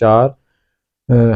4